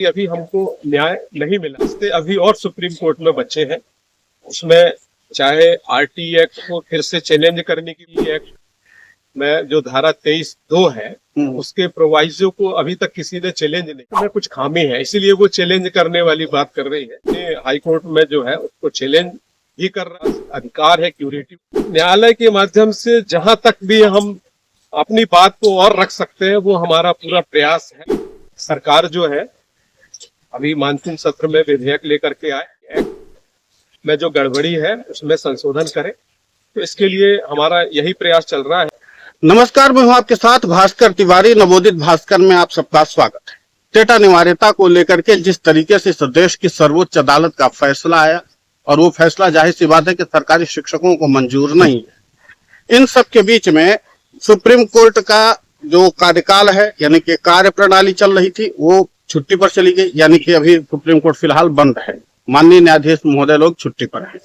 अभी हमको न्याय नहीं मिला, इससे अभी और सुप्रीम कोर्ट में बचे हैं। उसमें चाहे आरटी एक्ट को फिर से चैलेंज करने की एक्ट में जो धारा 23(2) है उसके प्रोवाइजो को अभी तक किसी ने चैलेंज नहीं, तो में कुछ खामी है, इसीलिए वो चैलेंज करने वाली बात कर रही है। हाई कोर्ट में जो है उसको चैलेंज ही कर रहा अधिकार है क्यूरेटिव न्यायालय के माध्यम से। जहां तक भी हम अपनी बात को और रख सकते हैं वो हमारा पूरा प्रयास है। सरकार जो है अभी मानसून सत्र में विधेयक लेकर के आए, एक्ट में जो गड़बड़ी है उसमें संशोधन करें, तो इसके लिए हमारा यही प्रयास चल रहा है। नमस्कार, मैं हूं आपके साथ भास्कर तिवारी। नवोदित भास्कर में आप सबका स्वागत है। टेटा अनिवार्यता को लेकर के जिस तरीके से इस देश की सर्वोच्च अदालत का फैसला आया, और वो फैसला जाहिर सी बात है कि सरकारी शिक्षकों को मंजूर नहीं है। इन सब के बीच में सुप्रीम कोर्ट का जो कार्यकाल है, यानी कि कार्य प्रणाली चल रही थी, वो छुट्टी पर चली गई। यानी कि अभी सुप्रीम कोर्ट फिलहाल बंद है, माननीय न्यायाधीश महोदय लोग छुट्टी पर हैं।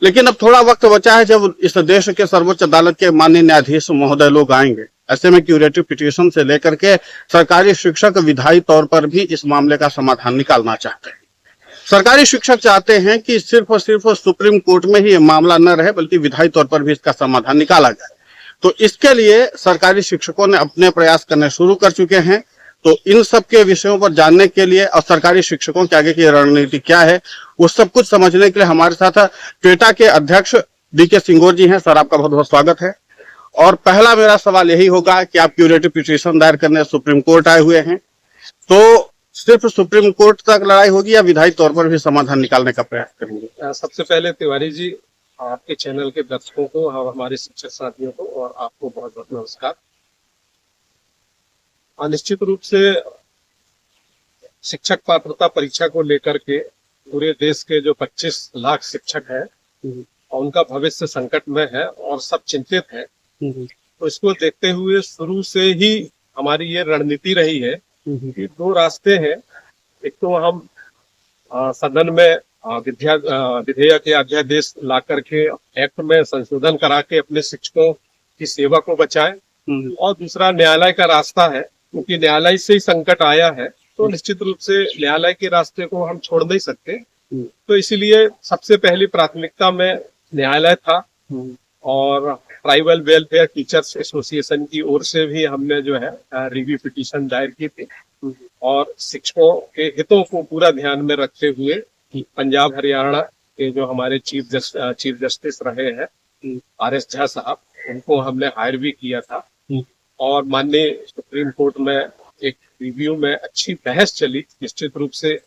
लेकिन अब थोड़ा वक्त बचा है जब इस देश के सर्वोच्च अदालत के माननीय न्यायाधीश महोदय लोग आएंगे। ऐसे में क्यूरेटिव पिटीशन से लेकर के सरकारी शिक्षक विधायी तौर पर भी इस मामले का समाधान निकालना चाहते हैं। सरकारी शिक्षक चाहते हैं कि सिर्फ और सिर्फ सुप्रीम कोर्ट में ही ये मामला न रहे, बल्कि विधायी तौर पर भी इसका समाधान निकाला जाए। तो इसके लिए सरकारी शिक्षकों ने अपने प्रयास करने शुरू कर चुके हैं। तो इन सब के विषयों पर जानने के लिए और सरकारी शिक्षकों के आगे की रणनीति क्या है, वो सब कुछ समझने के लिए हमारे साथ टेटा के अध्यक्ष डीके सिंगोर जी हैं। सर, आपका बहुत बहुत स्वागत है। और पहला मेरा सवाल यही होगा कि आप क्यूरेटिव पिटीशन दायर करने सुप्रीम कोर्ट आए हुए हैं, तो सिर्फ सुप्रीम कोर्ट तक लड़ाई होगी या विधायी तौर पर भी समाधान निकालने का प्रयास करेंगे? सबसे पहले तिवारी जी, आपके चैनल के दर्शकों को और हमारे शिक्षक साथियों को और आपको बहुत बहुत नमस्कार। निश्चित रूप से शिक्षक पात्रता परीक्षा को लेकर के पूरे देश के जो 25 लाख शिक्षक हैं उनका भविष्य संकट में है और सब चिंतित हैं। तो इसको देखते हुए शुरू से ही हमारी ये रणनीति रही है कि दो रास्ते हैं। एक तो हम सदन में विधेयक या अध्यादेश ला करके एक्ट में संशोधन करा के अपने शिक्षकों की सेवा को बचाएं, और दूसरा न्यायालय का रास्ता है, क्योंकि न्यायालय से ही संकट आया है। तो निश्चित रूप से न्यायालय के रास्ते को हम छोड़ नहीं सकते। तो इसीलिए सबसे पहली प्राथमिकता में न्यायालय था, और ट्राइबल वेलफेयर टीचर्स एसोसिएशन की ओर से भी हमने जो है रिव्यू पिटीशन दायर की थी, और शिक्षकों के हितों को पूरा ध्यान में रखते हुए पंजाब हरियाणा के जो हमारे चीफ जस्टिस रहे हैं RS झा साहब, उनको हमने हायर भी किया था। और माननीय सुप्रीम कोर्ट में एक रिव्यू में अच्छी बहस चली, निश्चित रूप से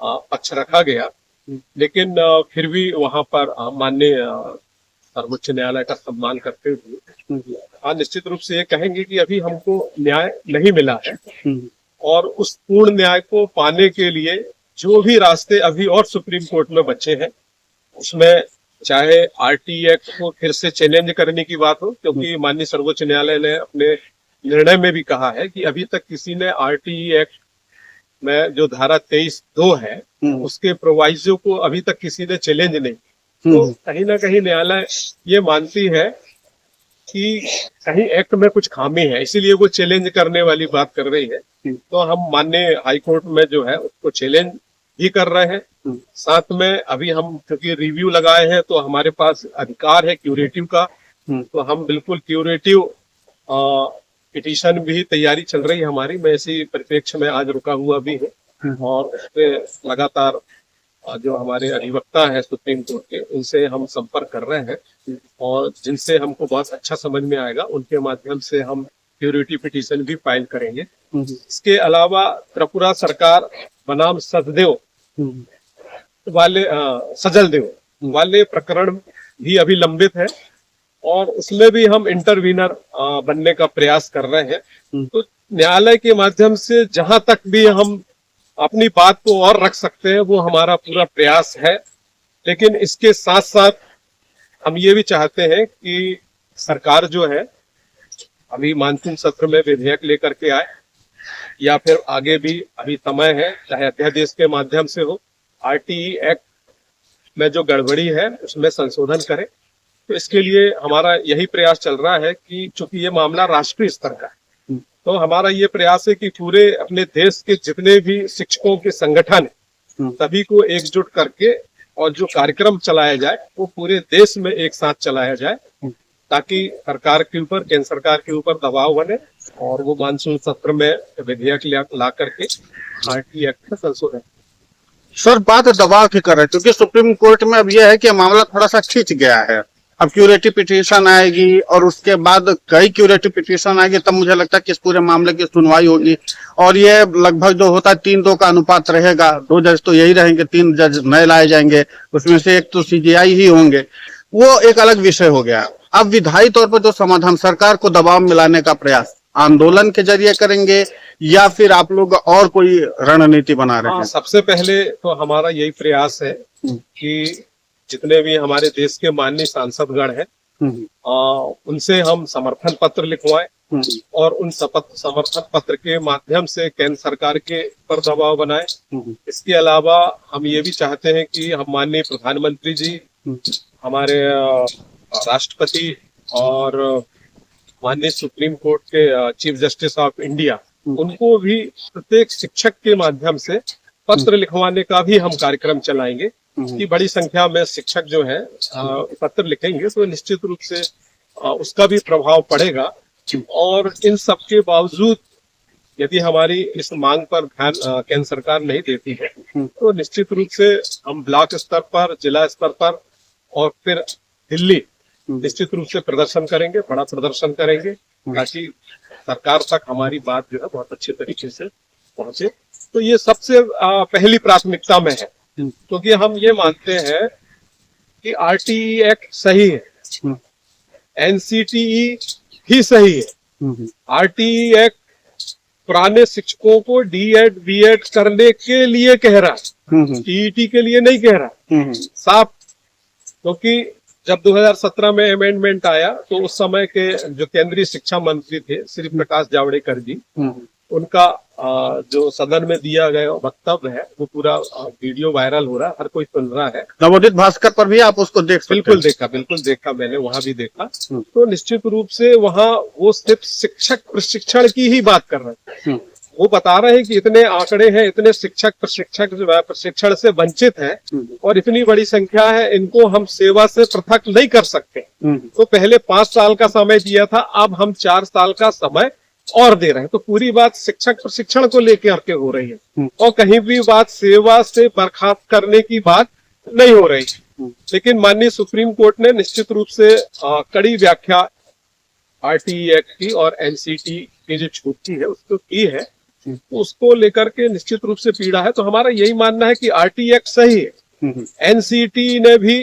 पक्ष रखा गया, लेकिन फिर भी वहां पर माननीय सर्वोच्च न्यायालय का सम्मान करते हुए निश्चित रूप से ये कहेंगे कि अभी हमको न्याय नहीं मिला है, और उस पूर्ण न्याय को पाने के लिए जो भी रास्ते अभी और सुप्रीम कोर्ट में बचे हैं, उसमें चाहे आरटी एक्ट को फिर से चैलेंज करने की बात हो, क्योंकि माननीय सर्वोच्च न्यायालय ने अपने निर्णय में भी कहा है कि अभी तक किसी ने आरटी एक्ट में जो धारा 23(2) है उसके प्रोवाइजो को अभी तक किसी ने चैलेंज नहीं। तो कहीं ना कहीं न्यायालय ये मानती है कि कहीं एक्ट में कुछ खामी है, इसीलिए वो चैलेंज करने वाली बात कर रही है। तो हम माननीय हाई कोर्ट में जो है उसको चैलेंज ही कर रहे हैं। साथ में अभी हम क्योंकि रिव्यू लगाए हैं तो हमारे पास अधिकार है क्यूरेटिव का, तो हम बिल्कुल क्यूरेटिव पिटीशन भी तैयारी चल रही है हमारी। मैं इसी परिप्रेक्ष्य में आज रुका हुआ भी हूँ, और उसपे लगातार जो हमारे अधिवक्ता है सुप्रीम कोर्ट के, उनसे हम संपर्क कर रहे हैं, और जिनसे हमको बहुत अच्छा समझ में आएगा उनके माध्यम से हम क्यूरेटिव पिटीशन भी फाइल करेंगे। इसके अलावा त्रिपुरा सरकार बनाम सजदेव वाले प्रकरण भी अभी लंबित है, और उसमें भी हम इंटरवीनर बनने का प्रयास कर रहे हैं। तो न्यायालय के माध्यम से जहां तक भी हम अपनी बात को और रख सकते हैं वो हमारा पूरा प्रयास है। लेकिन इसके साथ साथ हम ये भी चाहते हैं कि सरकार जो है अभी मानसून सत्र में विधेयक लेकर के आए, या फिर आगे भी अभी समय है, चाहे अध्यादेश के माध्यम से हो, आरटीई एक्ट में जो गड़बड़ी है उसमें संशोधन करे। तो इसके लिए हमारा यही प्रयास चल रहा है कि चूंकि ये मामला राष्ट्रीय स्तर का है, तो हमारा ये प्रयास है कि पूरे अपने देश के जितने भी शिक्षकों के संगठन है सभी को एकजुट करके और जो कार्यक्रम चलाया जाए वो पूरे देश में एक साथ चलाया जाए, ताकि सरकार के ऊपर, केंद्र सरकार के ऊपर दबाव बने और वो मानसून सत्र में विधेयक ला करके आरटी एक्ट में संशोधन। सर बात दबाव की कर रहे हैं क्योंकि सुप्रीम कोर्ट में अब यह है कि मामला थोड़ा सा खींच गया है। अब क्यूरेटिव पिटीशन आएगी और उसके बाद कई क्यूरेटिव पिटीशन आएगी, तब मुझे लगता है कि इस पूरे मामले की सुनवाई होगी और ये लगभग जो होता है 3-2 का अनुपात रहेगा। 2 जज तो यही रहेंगे, 3 जज नए लाए जाएंगे, उसमें से एक तो सीजीआई ही होंगे, वो एक अलग विषय हो गया। अब विधायी तौर पर जो समाधान, सरकार को दबाव मिलाने का प्रयास आंदोलन के जरिए करेंगे या फिर आप लोग और कोई रणनीति बना रहे हैं? सबसे पहले तो हमारा यही प्रयास है कि जितने भी हमारे देश के माननीय सांसदगण हैं उनसे हम समर्थन पत्र लिखवाएं और उन समर्थन पत्र के माध्यम से केंद्र सरकार के पर दबाव बनाएं। इसके अलावा हम ये भी चाहते हैं कि हम माननीय प्रधानमंत्री जी, हमारे राष्ट्रपति और माननीय सुप्रीम कोर्ट के चीफ जस्टिस ऑफ इंडिया, उनको भी प्रत्येक शिक्षक के माध्यम से पत्र लिखवाने का भी हम कार्यक्रम चलाएंगे कि बड़ी संख्या में शिक्षक जो है पत्र लिखेंगे तो निश्चित रूप से उसका भी प्रभाव पड़ेगा। और इन सब के बावजूद यदि हमारी इस मांग पर ध्यान केंद्र सरकार नहीं देती है तो निश्चित रूप से हम ब्लॉक स्तर पर, जिला स्तर पर और फिर दिल्ली निश्चित रूप से प्रदर्शन करेंगे, बड़ा प्रदर्शन करेंगे ताकि सरकार तक हमारी बात जो है बहुत अच्छे तरीके से पहुंचे। तो ये सबसे पहली प्राथमिकता में है, क्योंकि हम ये मानते हैं कि आरटीई एक्ट सही है, एनसीटीई भी सही है। आरटीई एक्ट पुराने शिक्षकों को डीएड बीएड करने के लिए कह रहा है, टीईटी के लिए नहीं कह रहा साफ। क्योंकि जब 2017 में अमेंडमेंट आया तो उस समय के जो केंद्रीय शिक्षा मंत्री थे श्री प्रकाश जावड़ेकर जी, उनका जो सदन में दिया गया वक्तव्य है वो पूरा वीडियो वायरल हो रहा है, हर कोई सुन रहा है। नवोदित भास्कर पर भी आप उसको देख सकते हैं। बिल्कुल देखा मैंने, वहां भी देखा। तो निश्चित रूप से वहां वो सिर्फ शिक्षक प्रशिक्षण की ही बात कर रहे हैं। वो बता रहे हैं कि इतने आंकड़े हैं, इतने शिक्षक प्रशिक्षण से वंचित हैं और इतनी बड़ी संख्या है, इनको हम सेवा से पृथक नहीं कर सकते। तो पहले 5 साल का समय दिया था, अब हम 4 साल का समय और दे रहे हैं। तो पूरी बात शिक्षक प्रशिक्षण को लेकर के हो रही है और कहीं भी बात सेवा से बर्खास्त करने की बात नहीं हो रही। लेकिन माननीय सुप्रीम कोर्ट ने निश्चित रूप से कड़ी व्याख्या आरटीई एक्ट की और एनसीटी की जो छूट की है उसको की है, तो उसको लेकर के निश्चित रूप से पीड़ा है। तो हमारा यही मानना है कि आरटीई एक्ट सही है। एनसीटी ने भी,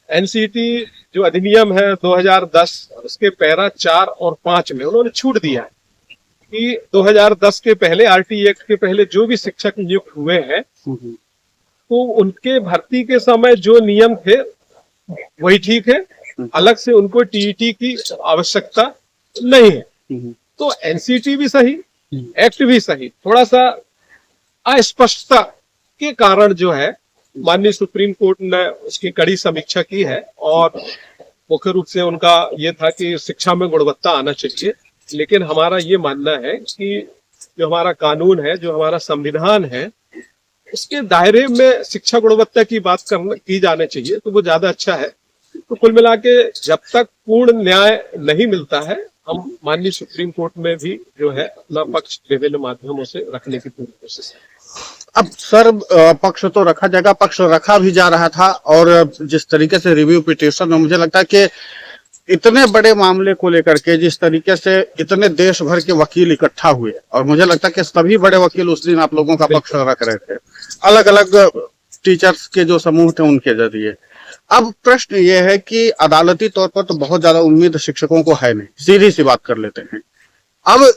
एनसीटी जो अधिनियम है 2010 उसके पैरा 4 और 5 में उन्होंने छूट दिया है कि 2010 के पहले, आरटीई एक्ट के पहले जो भी शिक्षक नियुक्त हुए हैं तो उनके भर्ती के समय जो नियम थे वही ठीक है, अलग से उनको टीईटी की आवश्यकता नहीं है। तो एनसीटी भी सही, एक्ट भी सही, थोड़ा सा अस्पष्टता के कारण जो है माननीय सुप्रीम कोर्ट ने उसकी कड़ी समीक्षा की है और मुख्य रूप से उनका ये था कि शिक्षा में गुणवत्ता आना चाहिए। लेकिन हमारा ये मानना है कि जो हमारा कानून है, जो हमारा संविधान है, उसके दायरे में शिक्षा गुणवत्ता की बात की जानी चाहिए, तो वो ज्यादा अच्छा है। तो कुल मिला के जब तक पूर्ण न्याय नहीं मिलता है, हम माननीय सुप्रीम कोर्ट में भी जो है अपना पक्ष विभिन्न माध्यमों से रखने की पूरी कोशिश है। अब सर पक्ष तो रखा जाएगा, पक्ष रखा भी जा रहा था और जिस तरीके से रिव्यू पिटीशन में मुझे लगता है कि इतने बड़े मामले को लेकर के जिस तरीके से इतने देश भर के वकील इकट्ठा हुए और मुझे लगता है कि सभी बड़े वकील उस दिन आप लोगों का पक्ष रख रहे थे, अलग अलग टीचर्स के जो समूह थे उनके जरिए। अब प्रश्न ये है कि अदालती तौर पर तो बहुत ज्यादा उम्मीद शिक्षकों को है नहीं, सीधी सी बात कर लेते हैं। अब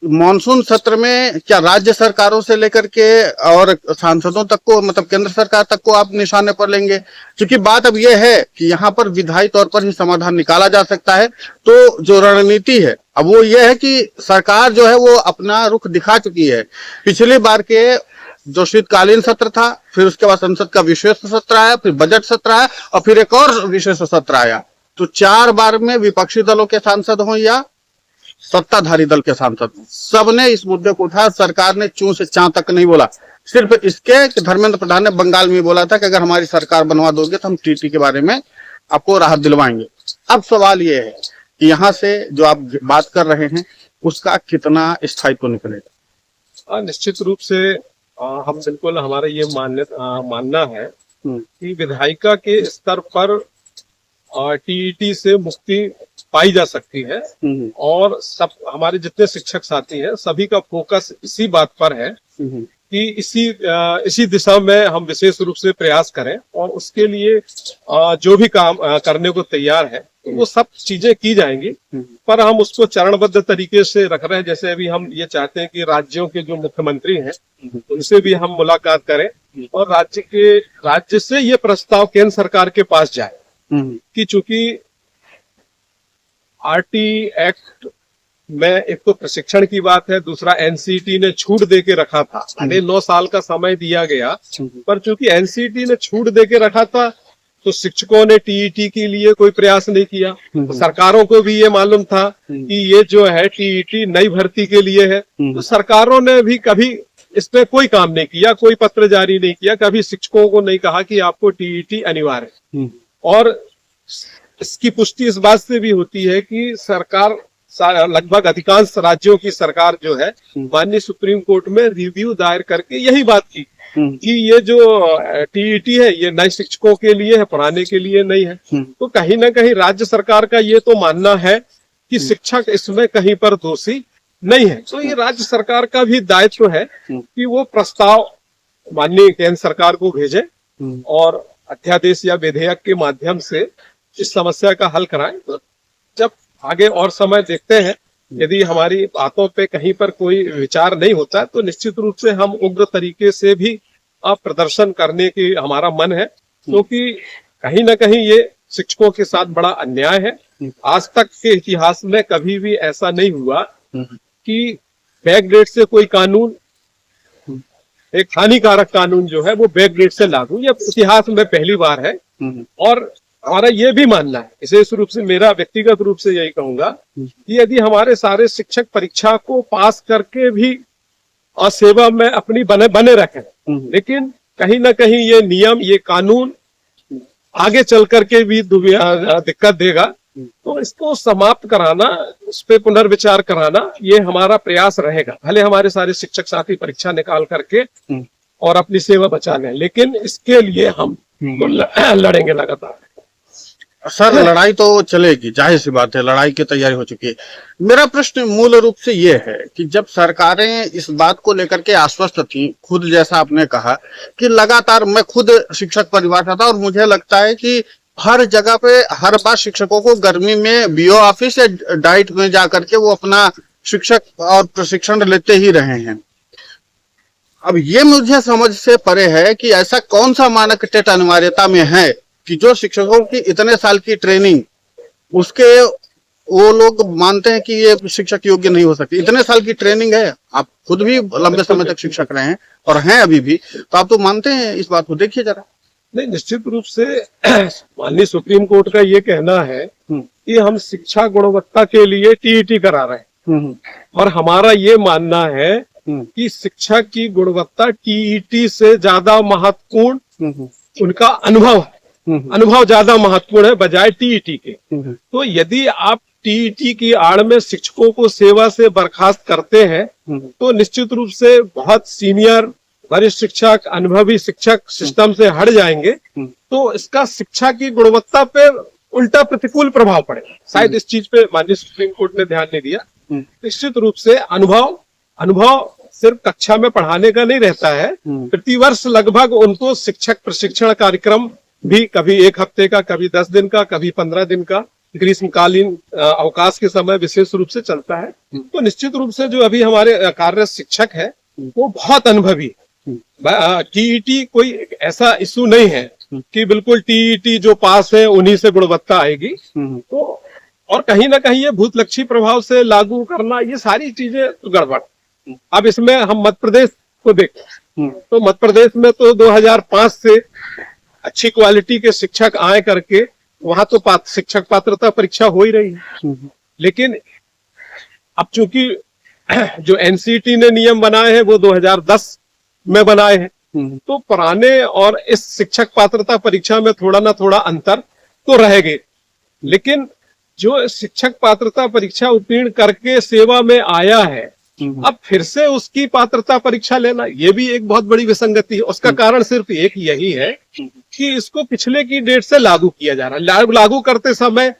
मॉनसून सत्र में क्या राज्य सरकारों से लेकर के और सांसदों तक को, मतलब केंद्र सरकार तक को आप निशाने पर लेंगे? क्योंकि बात अब यह है कि यहाँ पर विधायी तौर पर ही समाधान निकाला जा सकता है। तो जो रणनीति है अब वो ये है कि सरकार जो है वो अपना रुख दिखा चुकी है। पिछली बार के जो शीतकालीन सत्र था, फिर उसके बाद संसद का विशेष सत्र आया, फिर बजट सत्र आया और फिर एक और विशेष सत्र आया। तो 4 बार में विपक्षी दलों के सांसद हों या सत्ताधारी दल के सांसद, सबने इस मुद्दे को उठाया। सरकार ने चूं से चां तक नहीं बोला। सिर्फ इसके कि धर्मेंद्र प्रधान ने बंगाल में बोला था कि अगर हमारी सरकार बनवा दोगे तो हम टीटी के बारे में आपको राहत दिलवाएंगे। अब सवाल ये है कि यहाँ से जो आप बात कर रहे हैं उसका कितना स्थायित्व निकलेगा? निश्चित रूप से हम बिल्कुल, हमारा ये मानना है कि विधायिका के स्तर पर टीईटी से मुक्ति पाई जा सकती है और सब हमारे जितने शिक्षक साथी हैं सभी का फोकस इसी बात पर है कि इसी दिशा में हम विशेष रूप से प्रयास करें और उसके लिए जो भी काम करने को तैयार है वो सब चीजें की जाएंगी, पर हम उसको चरणबद्ध तरीके से रख रहे हैं। जैसे अभी हम ये चाहते हैं कि राज्यों के जो मुख्यमंत्री हैं उनसे भी हम मुलाकात करें और राज्य से ये प्रस्ताव केंद्र सरकार के पास जाए कि चूंकि आरटी एक्ट में एक तो प्रशिक्षण की बात है, दूसरा एनसीटी ने छूट दे के रखा था। 9 साल का समय दिया गया, पर चूंकि एनसीटी ने छूट दे के रखा था तो शिक्षकों ने टीईटी के लिए कोई प्रयास नहीं किया। तो सरकारों को भी ये मालूम था कि ये जो है टीईटी नई भर्ती के लिए है, तो सरकारों ने भी कभी इस पे कोई काम नहीं किया, कोई पत्र जारी नहीं किया, कभी शिक्षकों को नहीं कहा कि आपको टीईटी अनिवार्य है। और इसकी पुष्टि इस बात से भी होती है कि सरकार, लगभग अधिकांश राज्यों की सरकार जो है माननीय सुप्रीम कोर्ट में रिव्यू दायर करके यही बात की कि ये जो टीईटी है ये नए शिक्षकों के लिए है, पढ़ाने के लिए नहीं है। तो कहीं ना कहीं राज्य सरकार का ये तो मानना है कि शिक्षक इसमें कहीं पर दोषी नहीं है। तो ये राज्य सरकार का भी दायित्व है कि वो प्रस्ताव माननीय केंद्र सरकार को भेजे और अध्यादेश या विधेयक के माध्यम से इस समस्या का हल कराएं। तो जब आगे और समय देखते हैं, यदि हमारी बातों पे कहीं पर कोई विचार नहीं होता तो निश्चित रूप से हम उग्र तरीके से भी प्रदर्शन करने की हमारा मन है, क्योंकि कहीं ना कहीं ये शिक्षकों के साथ बड़ा अन्याय है। आज तक के इतिहास में कभी भी ऐसा नहीं हुआ कि बैकडेट से कोई कानून, एक हानिकारक कानून जो है वो बैकडेट से लागू, ये इतिहास में पहली बार है। और हमारा ये भी मानना है, विशेष रूप से मेरा व्यक्तिगत रूप से यही कहूंगा कि यदि हमारे सारे शिक्षक परीक्षा को पास करके भी सेवा में अपनी बने रखें, लेकिन कहीं ना कहीं ये नियम, ये कानून आगे चल करके भी दिक्कत देगा, तो इसको समाप्त कराना, उस पर पुनर्विचार कराना, ये हमारा प्रयास रहेगा। भले हमारे सारे शिक्षक साथी परीक्षा निकाल करके और अपनी सेवा बचा लें, लेकिन इसके लिए हम लड़ेंगे लगातार। सर, लड़ाई तो चलेगी, जाहिर सी बात है, लड़ाई की तैयारी हो चुकी है। मेरा प्रश्न मूल रूप से ये है कि जब सरकारें इस बात को लेकर के आश्वस्त थी, खुद जैसा आपने कहा कि लगातार, मैं खुद शिक्षक परिवार का था और मुझे लगता है कि हर जगह पे हर बार शिक्षकों को गर्मी में बीओ ऑफिस या डाइट में जाकर के वो अपना शिक्षक और प्रशिक्षण लेते ही रहे हैं। अब ये मुझे समझ से परे है कि ऐसा कौन सा मानक टेट अनिवार्यता में है कि जो शिक्षकों की इतने साल की ट्रेनिंग, उसके वो लोग मानते हैं कि ये शिक्षक योग्य नहीं हो सकती। इतने साल की ट्रेनिंग है, आप खुद भी लंबे समय तक शिक्षक रहे हैं और हैं अभी भी, तो आप तो मानते हैं इस बात को? देखिए जरा। नहीं, निश्चित रूप से माननीय सुप्रीम कोर्ट का ये कहना है कि हम शिक्षा गुणवत्ता के लिए टीईटी करा रहे हैं और हमारा ये मानना है कि शिक्षा की गुणवत्ता टीईटी से ज्यादा महत्वपूर्ण उनका अनुभव है। अनुभव ज्यादा महत्वपूर्ण है बजाय टीईटी के। तो यदि आप टीईटी की आड़ में शिक्षकों को सेवा से बर्खास्त करते हैं तो निश्चित रूप से बहुत सीनियर, वरिष्ठ शिक्षक, अनुभवी शिक्षक सिस्टम से हट जाएंगे, तो इसका शिक्षा की गुणवत्ता पे उल्टा प्रतिकूल प्रभाव पड़ेगा। शायद इस चीज पे माननीय सुप्रीम कोर्ट ने ध्यान नहीं दिया। निश्चित रूप से अनुभव सिर्फ कक्षा में पढ़ाने का नहीं रहता है, प्रतिवर्ष लगभग उनको शिक्षक प्रशिक्षण कार्यक्रम भी कभी 1 हफ्ते का, कभी 10 दिन का, कभी 15 दिन का ग्रीष्मकालीन अवकाश के समय विशेष रूप से चलता है। तो निश्चित रूप से जो अभी हमारे कार्यरत शिक्षक है वो बहुत अनुभवी है। टीईटी कोई ऐसा इशू नहीं है कि बिल्कुल टीईटी जो पास है उन्हीं से गुणवत्ता आएगी। तो और कहीं ना कहीं ये भूतलक्षी प्रभाव से लागू करना, ये सारी चीजें गड़बड़। अब इसमें हम मध्य प्रदेश को देखें तो मध्य प्रदेश में तो 2005 से अच्छी क्वालिटी के शिक्षक आए करके वहां तो शिक्षक पात्रता परीक्षा हो ही रही है, लेकिन अब चूंकि जो एनसीटी ने नियम बनाए हैं वो 2010 में बनाए हैं, तो पुराने और इस शिक्षक पात्रता परीक्षा में थोड़ा ना थोड़ा अंतर तो रहेगा। लेकिन जो शिक्षक पात्रता परीक्षा उत्तीर्ण करके सेवा में आया है, अब फिर से उसकी पात्रता परीक्षा लेना, ये भी एक बहुत बड़ी विसंगति है। उसका कारण सिर्फ एक यही है कि इसको पिछले की डेट से लागू किया जा रहा है। लागू करते समय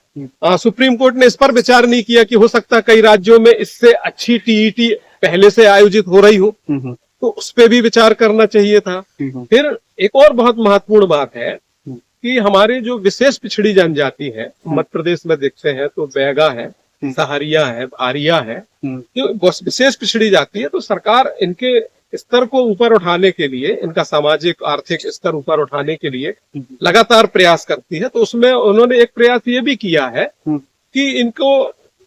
सुप्रीम कोर्ट ने इस पर विचार नहीं किया कि हो सकता है कई राज्यों में इससे अच्छी टीईटी पहले से आयोजित हो रही हो, तो उस पर भी विचार करना चाहिए था। फिर एक और बहुत महत्वपूर्ण बात है कि हमारे जो विशेष पिछड़ी जनजाति है, मध्य प्रदेश में देखते हैं तो बैगा है, सहारिया है, आरिया है, जो विशेष पिछड़ी जाति है, तो सरकार इनके स्तर को ऊपर उठाने के लिए, इनका सामाजिक आर्थिक स्तर ऊपर उठाने के लिए लगातार प्रयास करती है। तो उसमें उन्होंने एक प्रयास ये भी किया है कि इनको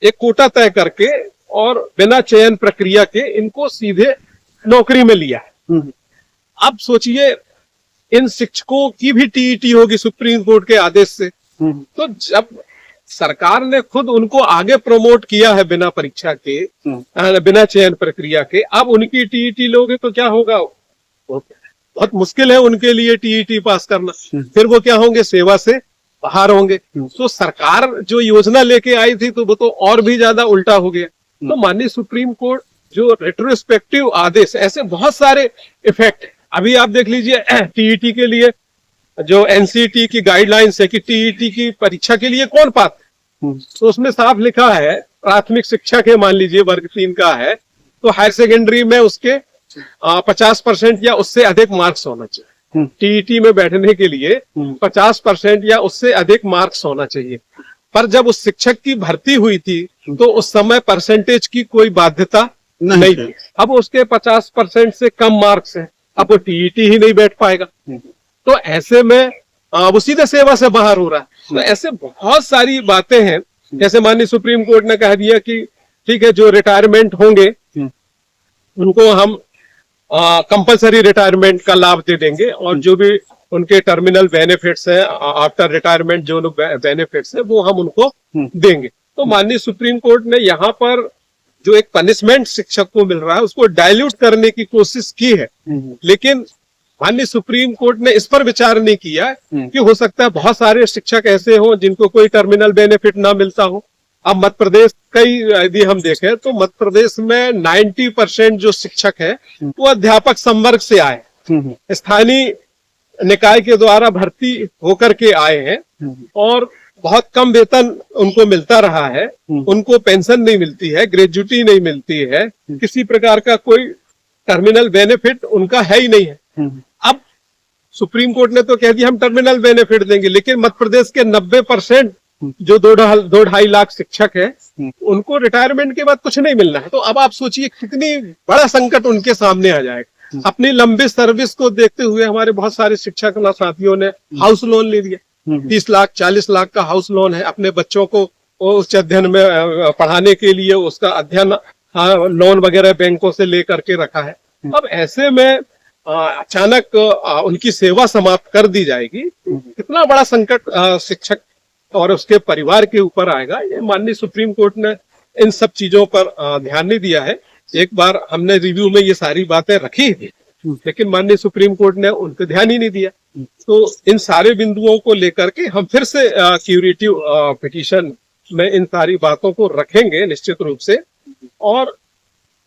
एक कोटा तय करके और बिना चयन प्रक्रिया के इनको सीधे नौकरी में लिया है। अब सोचिए, इन शिक्षकों की भी टीईटी होगी सुप्रीम कोर्ट के आदेश से, तो जब सरकार ने खुद उनको आगे प्रमोट किया है बिना परीक्षा के, बिना चयन प्रक्रिया के, अब उनकी टीईटी लोगे तो क्या होगा? बहुत मुश्किल है उनके लिए टीईटी पास करना। फिर वो क्या होंगे? सेवा से बाहर होंगे। तो सरकार जो योजना लेके आई थी तो वो तो और भी ज्यादा उल्टा हो गया। तो माननीय सुप्रीम कोर्ट जो रेट्रोस्पेक्टिव आदेश, ऐसे बहुत सारे इफेक्ट, अभी आप देख लीजिए टीईटी के लिए जो एनसीटी की गाइडलाइंस है कि टीईटी की परीक्षा के लिए कौन पात्र, तो उसमें साफ लिखा है प्राथमिक शिक्षा के, मान लीजिए वर्ग 3 का है, तो हायर सेकेंडरी में उसके 50% या उससे अधिक मार्क्स होना चाहिए। टीईटी में बैठने के लिए 50% या उससे अधिक मार्क्स होना चाहिए। पर जब उस शिक्षक की भर्ती हुई थी तो उस समय परसेंटेज की कोई बाध्यता नहीं थी। अब उसके 50% से कम मार्क्स है, अब वो टीईटी ही नहीं बैठ पाएगा। तो ऐसे में वो सीधे सेवा से बाहर हो रहा है। तो ऐसे बहुत सारी बातें हैं। जैसे माननीय सुप्रीम कोर्ट ने कह दिया कि ठीक है, जो रिटायरमेंट होंगे उनको हम कंपलसरी रिटायरमेंट का लाभ दे देंगे, और जो भी उनके टर्मिनल बेनिफिट्स हैं आफ्टर रिटायरमेंट, जो लोग बेनिफिट्स हैं वो हम उनको देंगे। तो माननीय सुप्रीम कोर्ट ने यहाँ पर जो एक पनिशमेंट शिक्षक को मिल रहा है उसको डाइल्यूट करने की कोशिश की है, लेकिन माननीय सुप्रीम कोर्ट ने इस पर विचार नहीं किया कि हो सकता है बहुत सारे शिक्षक ऐसे हों जिनको कोई टर्मिनल बेनिफिट ना मिलता हो। अब मध्य प्रदेश कई यदि हम देखें तो मध्य प्रदेश में 90% जो शिक्षक है वो अध्यापक संवर्ग से आए, स्थानीय निकाय के द्वारा भर्ती होकर के आए हैं, और बहुत कम वेतन उनको मिलता रहा है। उनको पेंशन नहीं मिलती है, ग्रेजुटी नहीं मिलती है, किसी प्रकार का कोई टर्मिनल बेनिफिट उनका है ही नहीं है। अब सुप्रीम कोर्ट ने तो कह दिया हम टर्मिनल बेनिफिट देंगे, लेकिन मध्य प्रदेश के 90% जो 2-2.5 लाख शिक्षक है उनको रिटायरमेंट के बाद कुछ नहीं मिलना है। तो अब आप सोचिए कितनी बड़ा संकट उनके सामने आ जाएगा। अपनी लंबी सर्विस को देखते हुए हमारे बहुत सारे शिक्षक साथियों ने हाउस लोन ले लिया, 30 लाख 40 लाख का हाउस लोन है, अपने बच्चों को उच्च अध्ययन में पढ़ाने के लिए उसका अध्ययन लोन वगैरह बैंकों से लेकर के रखा है। अब ऐसे में अचानक उनकी सेवा समाप्त कर दी जाएगी, कितना बड़ा संकट शिक्षक और उसके परिवार के ऊपर आएगा। ये माननीय सुप्रीम कोर्ट ने इन सब चीजों पर ध्यान नहीं दिया है। एक बार हमने रिव्यू में ये सारी बातें रखी थी, लेकिन माननीय सुप्रीम कोर्ट ने उन पर ध्यान ही नहीं दिया। तो इन सारे बिंदुओं को लेकर के हम फिर से क्यूरेटिव पिटीशन में इन सारी बातों को रखेंगे निश्चित रूप से। और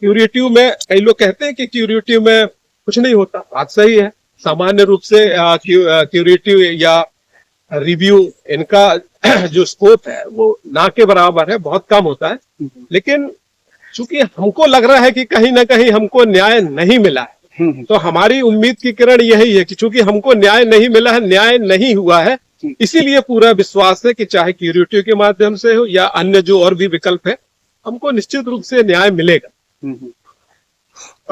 क्यूरेटिव में कई लोग कहते हैं कि क्यूरेटिव में कुछ नहीं होता, बात सही है। सामान्य रूप से क्यूरेटिव या रिव्यू इनका जो स्कोप है वो ना के बराबर है, बहुत कम होता है। लेकिन चूंकि हमको लग रहा है कि कहीं ना कहीं हमको न्याय नहीं मिला है, तो हमारी उम्मीद की किरण यही है कि चूंकि हमको न्याय नहीं मिला है, न्याय नहीं हुआ है, इसीलिए पूरा विश्वास है कि चाहे क्यूरेटिव के माध्यम से हो या अन्य जो और भी विकल्प है, हमको निश्चित रूप से न्याय मिलेगा।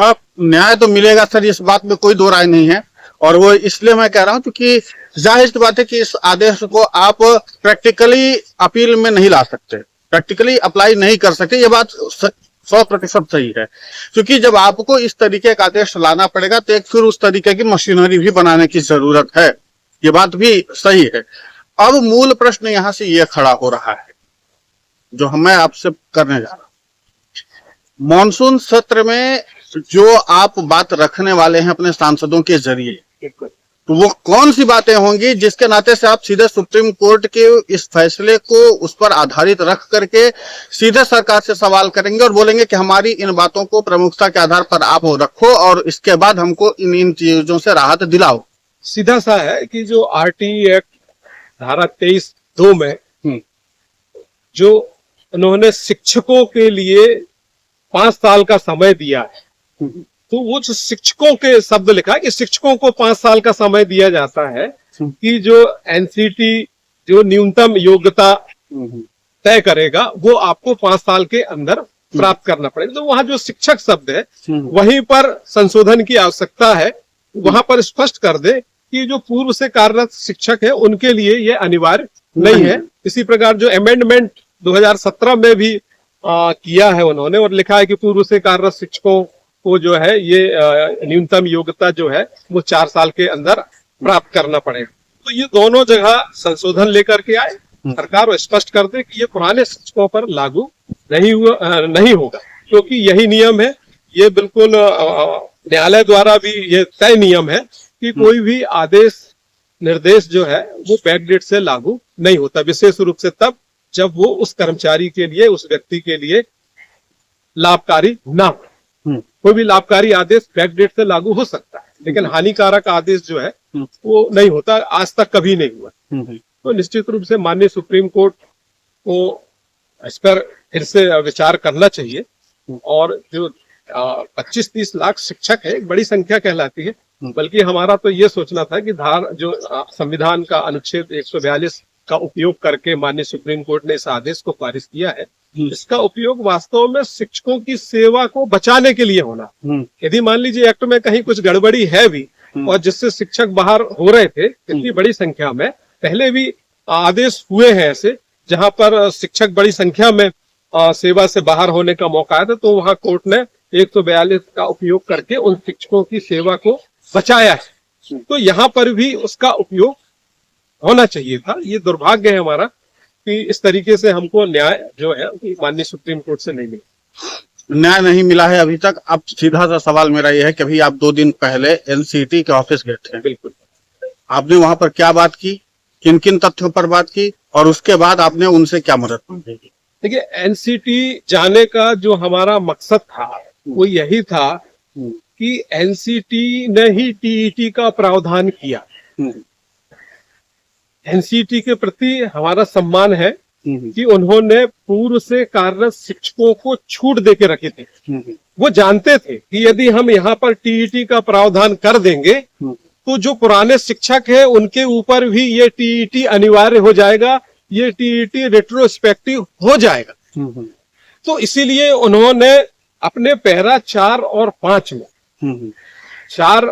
अब न्याय तो मिलेगा सर, इस बात में कोई दो राय नहीं है। और वो इसलिए मैं कह रहा हूं क्योंकि जाहिर सी बात है कि इस आदेश को आप प्रैक्टिकली अपील में नहीं ला सकते, प्रैक्टिकली अप्लाई नहीं कर सकते। ये बात 100% सही है, क्योंकि जब आपको इस तरीके का आदेश लाना पड़ेगा तो एक फिर उस तरीके की मशीनरी भी बनाने की जरूरत है। ये बात भी सही है। अब मूल प्रश्न यहां से ये खड़ा हो रहा है जो मैं आपसे करने जा रहा हूं मॉनसून सत्र में जो आप बात रखने वाले हैं अपने सांसदों के जरिए, तो वो कौन सी बातें होंगी जिसके नाते से आप सीधे सुप्रीम कोर्ट के इस फैसले को उस पर आधारित रख करके सीधे सरकार से सवाल करेंगे और बोलेंगे कि हमारी इन बातों को प्रमुखता के आधार पर आप रखो और इसके बाद हमको इन चीजों से राहत दिलाओ? सीधा सा है कि जो आरटीई एक्ट धारा 23(2) में जो उन्होंने शिक्षकों के लिए 5 साल का समय दिया है, तो वो जो शिक्षकों के शब्द लिखा है कि शिक्षकों को 5 साल का समय दिया जाता है कि जो एनसीटी जो न्यूनतम योग्यता तय करेगा वो आपको 5 साल के अंदर प्राप्त करना पड़ेगा। तो वहां जो शिक्षक शब्द है वहीं पर संशोधन की आवश्यकता है। वहां पर स्पष्ट कर दे कि जो पूर्व से कार्यरत शिक्षक है उनके लिए ये अनिवार्य नहीं है। इसी प्रकार जो अमेंडमेंट 2017 में भी किया है उन्होंने और लिखा है कि पूर्व से कार्यरत शिक्षकों को जो है ये न्यूनतम योग्यता जो है वो 4 साल के अंदर प्राप्त करना पड़ेगा। तो ये दोनों जगह संशोधन लेकर के आए सरकार और स्पष्ट कर दे कि ये पुराने शिक्षकों पर लागू नहीं होगा, क्योंकि यही नियम है। ये बिल्कुल न्यायालय द्वारा भी ये तय नियम है कि कोई भी आदेश निर्देश जो है वो बैकडेट से लागू नहीं होता, विशेष रूप से तब जब वो उस कर्मचारी के लिए, उस व्यक्ति के लिए लाभकारी ना हो। कोई भी लाभकारी आदेश बैकडेट से लागू हो सकता है, लेकिन हानिकारक आदेश जो है वो नहीं होता, आज तक कभी नहीं हुआ। तो निश्चित रूप से माननीय सुप्रीम कोर्ट को इस पर फिर से विचार करना चाहिए। और जो 25-30 लाख शिक्षक है एक बड़ी संख्या कहलाती है, बल्कि हमारा तो ये सोचना था कि जो संविधान का अनुच्छेद 142 का उपयोग करके माननीय सुप्रीम कोर्ट ने इस आदेश को पारित किया है, इसका उपयोग वास्तव में शिक्षकों की सेवा को बचाने के लिए होना। यदि मान लीजिए एक्ट में कहीं कुछ गड़बड़ी है भी और जिससे शिक्षक बाहर हो रहे थे इतनी बड़ी संख्या में, पहले भी आदेश हुए हैं ऐसे जहां पर शिक्षक बड़ी संख्या में सेवा से बाहर होने का मौका था, तो वहां कोर्ट ने 142 का उपयोग करके उन शिक्षकों की सेवा को बचाया है। तो यहाँ पर भी उसका उपयोग होना चाहिए था। ये दुर्भाग्य है हमारा कि इस तरीके से हमको न्याय जो है माननीय सुप्रीम कोर्ट से नहीं मिला। न्याय नहीं मिला है अभी तक। अब सीधा सा सवाल मेरा यह है कि अभी आप 2 दिन पहले एनसीटी के ऑफिस गए थे। बिल्कुल। आपने वहां पर क्या बात की, किन किन तथ्यों पर बात की और उसके बाद आपने उनसे क्या मदद मांगी? देखिए, एनसीटी जाने का जो हमारा मकसद था वो यही था कि एनसीटी ने ही टीईटी का प्रावधान किया। एनसीटी के प्रति हमारा सम्मान है कि उन्होंने पूर्व से कार्यरत शिक्षकों को छूट देके रखे थे। वो जानते थे कि यदि हम यहाँ पर टीईटी का प्रावधान कर देंगे तो जो पुराने शिक्षक है उनके ऊपर भी ये टीईटी अनिवार्य हो जाएगा, ये टीईटी रेट्रोस्पेक्टिव हो जाएगा। तो इसीलिए उन्होंने अपने पैरा 4 और 5 में 4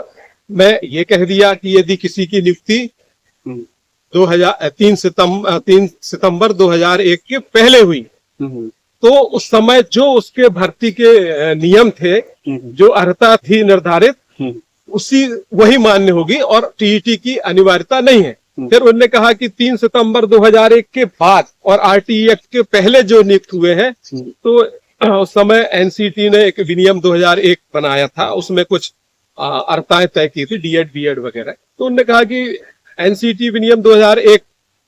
में ये कह दिया कि यदि किसी की नियुक्ति 3 सितंबर 2001 के पहले हुई तो उस समय जो उसके भर्ती के नियम थे, जो अर्हता थी निर्धारित, वही मान्य होगी और टीईटी की अनिवार्यता नहीं है। फिर उन्होंने कहा कि 3 सितंबर 2001 के बाद और आरटीई एक्ट के पहले जो नियुक्त हुए हैं, तो उस समय एनसीटी ने एक विनियम 2001 बनाया था, उसमें कुछ अर्हताएं तय की थी, डीएड बीएड वगैरह। तो उन्होंने कहा कि एनसीटी विनियम 2001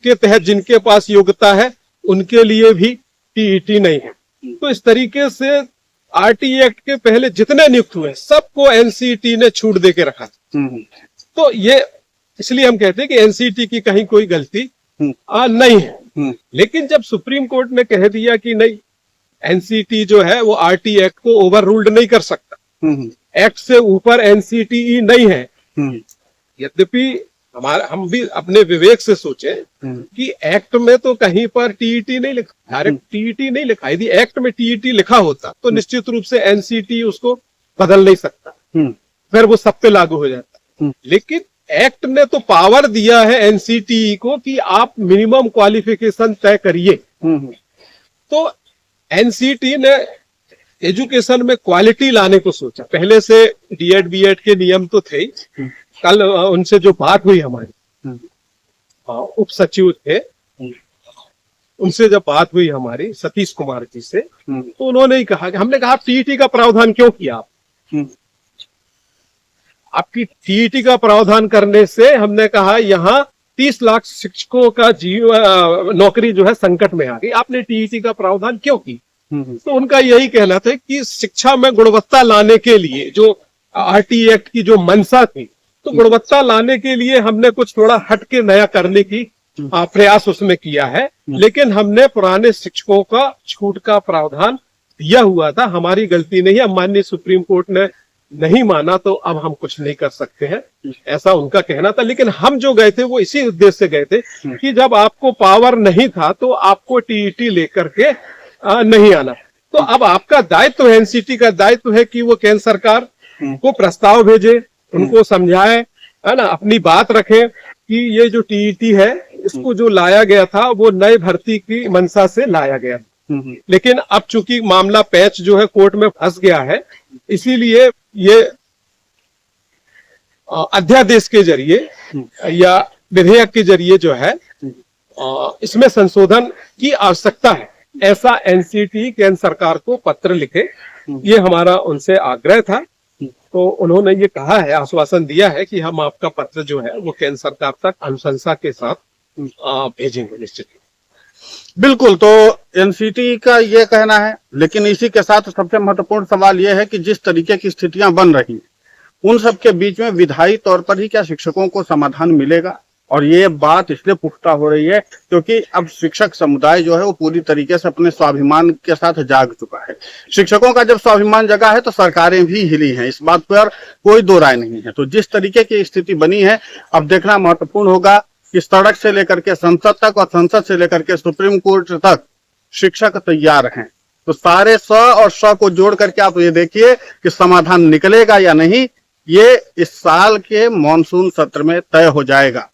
के तहत जिनके पास योग्यता है उनके लिए भी टीईटी नहीं है। तो इस तरीके से आरटीई एक्ट के पहले जितने नियुक्त हुए सबको एनसीटी ने छूट दे के रखा। तो ये इसलिए हम कहते हैं कि एनसीटी की कहीं कोई गलती नहीं है। लेकिन जब सुप्रीम कोर्ट ने कह दिया कि नहीं, एनसीटी जो है वो आरटीई एक्ट को ओवर रूल्ड नहीं कर सकता, एक्ट से ऊपर एनसीटी नहीं है। यद्यपि हम भी अपने विवेक से सोचे कि एक्ट में तो कहीं पर टीईटी नहीं लिखा, डायरेक्ट टीईटी नहीं लिखा। यदि एक्ट में टीईटी लिखा होता तो निश्चित रूप से एनसीटी उसको बदल नहीं सकता, फिर वो सब पे लागू हो जाता। लेकिन एक्ट ने तो पावर दिया है एनसीटी को कि आप मिनिमम क्वालिफिकेशन तय करिए। तो एनसीटी ने एजुकेशन में क्वालिटी लाने को सोचा। पहले से डीएड बीएड के नियम तो थे ही। कल उनसे जो बात हुई हमारी, उप सचिव थे, उनसे जब बात हुई हमारी सतीश कुमार जी से, तो उन्होंने ही कहा कि हमने कहा टीईटी का प्रावधान क्यों किया आप? आपकी टीईटी का प्रावधान करने से हमने कहा यहाँ 30 लाख शिक्षकों का नौकरी जो है संकट में आ गई, आपने टीईटी का प्रावधान क्यों की? तो उनका यही कहना था कि शिक्षा में गुणवत्ता लाने के लिए जो आरटी एक्ट की जो मंशा थी, तो गुणवत्ता लाने के लिए हमने कुछ थोड़ा हटके नया करने की प्रयास उसमें किया है, लेकिन हमने पुराने शिक्षकों का छूट का प्रावधान दिया हुआ था, हमारी गलती नहीं है। माननीय सुप्रीम कोर्ट ने नहीं माना तो अब हम कुछ नहीं कर सकते हैं, ऐसा उनका कहना था। लेकिन हम जो गए थे वो इसी उद्देश्य से गए थे कि जब आपको पावर नहीं था तो आपको टीईटी लेकर के नहीं आना। तो अब आपका दायित्व है, एनसीटी का दायित्व है कि वो केंद्र सरकार को प्रस्ताव भेजे, उनको समझाए, है ना, अपनी बात रखे कि ये जो टीईटी है इसको जो लाया गया था वो नए भर्ती की मंशा से लाया गया, लेकिन अब चूंकि मामला पैच जो है कोर्ट में फंस गया है, इसीलिए ये अध्यादेश के जरिए या विधेयक के जरिए जो है इसमें संशोधन की आवश्यकता है, ऐसा एनसीटी केंद्र सरकार को पत्र लिखे, ये हमारा उनसे आग्रह था। तो उन्होंने ये कहा है, आश्वासन दिया है कि हम आपका पत्र जो है वो केंद्र सरकार तक अनुशंसा के साथ भेजेंगे निश्चित। बिल्कुल, तो एनसीटी का ये कहना है, लेकिन इसी के साथ सबसे महत्वपूर्ण सवाल यह है कि जिस तरीके की स्थितियां बन रही हैं, उन सब के बीच में विधायी तौर पर ही क्या शिक्षकों को समाधान मिलेगा? और ये बात इसलिए पुख्ता हो रही है क्योंकि अब शिक्षक समुदाय जो है वो पूरी तरीके से अपने स्वाभिमान के साथ जाग चुका है। शिक्षकों का जब स्वाभिमान जगा है तो सरकारें भी हिली हैं, इस बात पर कोई दो राय नहीं है। तो जिस तरीके की स्थिति बनी है, अब देखना महत्वपूर्ण होगा कि सड़क से लेकर के संसद तक और संसद से लेकर के सुप्रीम कोर्ट तक शिक्षक तैयार हैं। तो सारे स और श को जोड़ करके आप ये देखिए कि समाधान निकलेगा या नहीं, ये इस साल के मॉनसून सत्र में तय हो जाएगा।